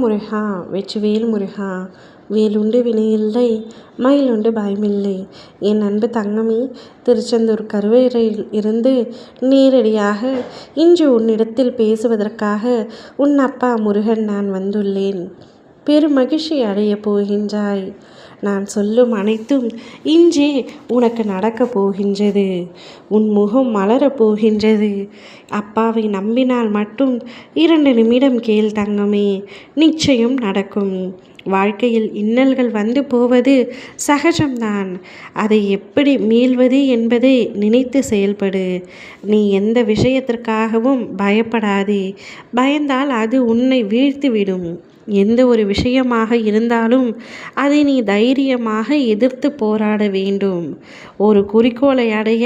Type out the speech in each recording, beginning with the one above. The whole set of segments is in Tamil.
முருகா வெற்றிவேல் முருகா. வேலுண்டு வினையில்லை, மயிலுண்டு பயமில்லை. என் அன்பு தங்கமே, திருச்செந்தூர் கருவறையில் இருந்து நேரடியாக இன்று உன்னிடத்தில் பேசுவதற்காக உன் அப்பா முருகன் நான் வந்துள்ளேன். பெருமகிழ்ச்சி அடையப் போகின்றாய். நான் சொல்லும் அனைத்தும் இன்றே உனக்கு நடக்கப் போகின்றது. உன் முகம் மலரப் போகின்றது. அப்பாவை நம்பினால் மட்டும் 2 நிமிடம் கேள் தங்கமே, நிச்சயம் நடக்கும். வாழ்க்கையில் இன்னல்கள் வந்து போவது சகஜம்தான். அதை எப்படி மீள்வது என்பதை நினைத்து செயல்படு. நீ எந்த விஷயத்திற்காகவும் பயப்படாதே. பயந்தால் அது உன்னை வீழ்த்திவிடும். எந்த ஒரு விஷயமாக இருந்தாலும் அதை நீ தைரியமாக எதிர்த்து போராட வேண்டும். ஒரு குறிக்கோளை அடைய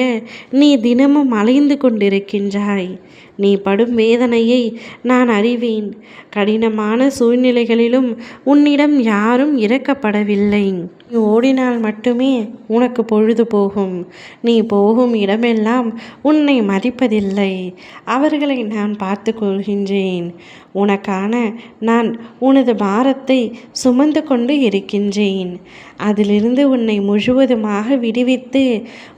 நீ தினமும் அலைந்து கொண்டிருக்கின்றாய். நீ படும் வேதனையை நான் அறிவேன். கடினமான சூழ்நிலைகளிலும் உன்னிடம் யாரும் இறக்கப்படவில்லை. நீ ஓடினால் மட்டுமே உனக்கு பொழுது போகும். நீ போகும் இடமெல்லாம் உன்னை மதிப்பதில்லை. அவர்களை நான் பார்த்து கொள்கின்றேன். உனக்கான நான் உனது பாரத்தை சுமந்து கொண்டு இருக்கின்றேன். அதிலிருந்து உன்னை முழுவதுமாக விடுவித்து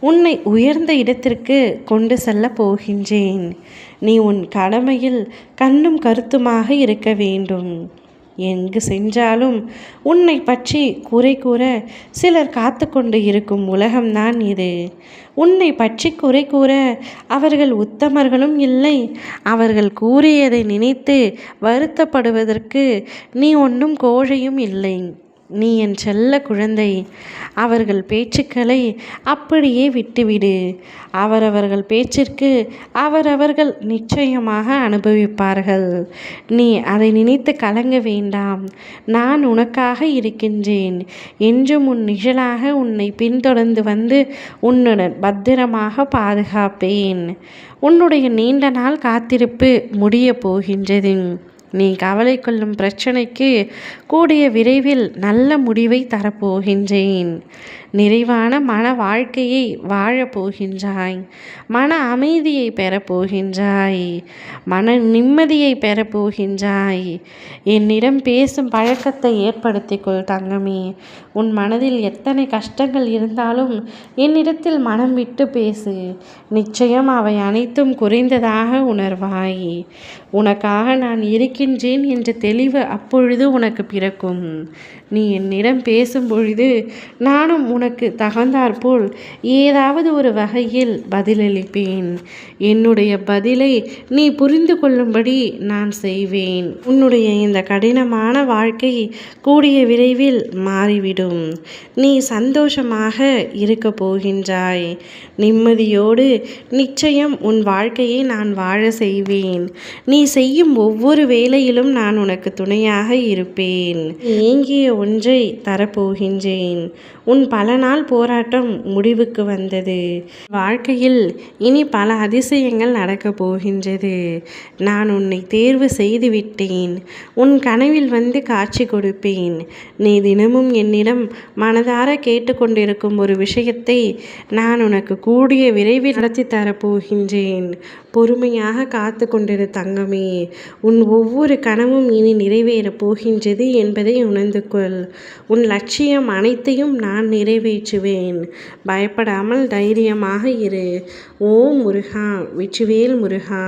உன்னை உயர்ந்த இடத்திற்கு கொண்டு செல்ல போகின்றேன். நீ உன் கடமையில் கண்ணும் கருத்துமாக இருக்க வேண்டும். எங்கு சென்றாலும் உன்னை பற்றி குறை கூற சிலர் காத்து கொண்டு இருக்கும் உலகம்தான் இது. உன்னை பற்றி குறை கூற அவர்கள் உத்தமர்களும் இல்லை. அவர்கள் கூறியதை நினைத்து வருத்தப்படுவதற்கு நீ ஒன்றும் கோழையும் இல்லை. நீ என் செல்ல குழந்தை. அவர்கள் பேச்சுக்களை அப்படியே விட்டுவிடு. அவரவர்கள் பேச்சிற்கு அவரவர்கள் நிச்சயமாக அனுபவிப்பார்கள். நீ அதை நினைத்து கலங்க வேண்டாம். நான் உனக்காக இருக்கின்றேன். என்றும் உன் நிழலாக உன்னை பின்தொடர்ந்து வந்து உன்னுடன் பத்திரமாக பாதுகாப்பேன். உன்னுடைய நீண்ட நாள் காத்திருப்பு முடிய போகின்றது. நீ கவலை கொள்ளும் பிரச்சனைக்கு கூடிய விரைவில் நல்ல முடிவை தரப்போகின்றேன். நிறைவான மன வாழ்க்கையை வாழப்போகின்றாய். மன அமைதியை பெறப்போகின்றாய். மன நிம்மதியை பெறப்போகின்றாய். என்னிடம் பேசும் பழக்கத்தை ஏற்படுத்திக்கொள் தங்கமே. உன் மனதில் எத்தனை கஷ்டங்கள் இருந்தாலும் என்னிடத்தில் மனம் விட்டு பேசு. நிச்சயம் அவை அனைத்தும் குறைந்ததாக உணர்வாய். உனக்காக நான் இருக்கின்றேன் என்ற தெளிவு அப்பொழுது உனக்கு பிறக்கும். நீ என்னிடம் பேசும் பொழுது நானும் உனக்கு தகுந்தாற்போல் ஏதாவது ஒரு வகையில் பதிலளிப்பேன். என்னுடைய பதிலை நீ புரிந்து கொள்ளும்படி நான் செய்வேன். உன்னுடைய இந்த கடினமான வாழ்க்கை கூடிய விரைவில் மாறிவிடும். நீ சந்தோஷமாக இருக்க போகின்றாய். நிம்மதியோடு நிச்சயம் உன் வாழ்க்கையை நான் வாழ செய்வேன். நீ செய்யும் ஒவ்வொரு வேலையிலும் நான் உனக்கு துணையாக இருப்பேன். ஏங்கிய ஒன்றை தரப்போகின்றேன். உன் பல நாள் போராட்டம் முடிவுக்கு வந்தது. வாழ்க்கையில் இனி பல அதிசயங்கள் நடக்கப் போகின்றது. நான் உன்னை தேர்வு செய்து விட்டேன். உன் கனவில் வந்து காட்சி கொடுப்பேன். நீ தினமும் என்னிடம் மனதார கேட்டுக்கொண்டிருக்கும் ஒரு விஷயத்தை நான் உனக்கு கூடிய விரைவில் நடத்தி தரப்போகின்றேன். பொறுமையாக காத்து கொண்டிரு தங்கமே. உன் ஒவ்வொரு கனவும் இனி நிறைவேறப் போகின்றது என்பதை உணர்ந்து கொள். உன் லட்சியம் அனைத்தையும் நான் நிறைவேற்றுவேன். பயப்படாமல் தைரியமாக இரு. ஓம் முருகா வெற்றிவேல் முருகா.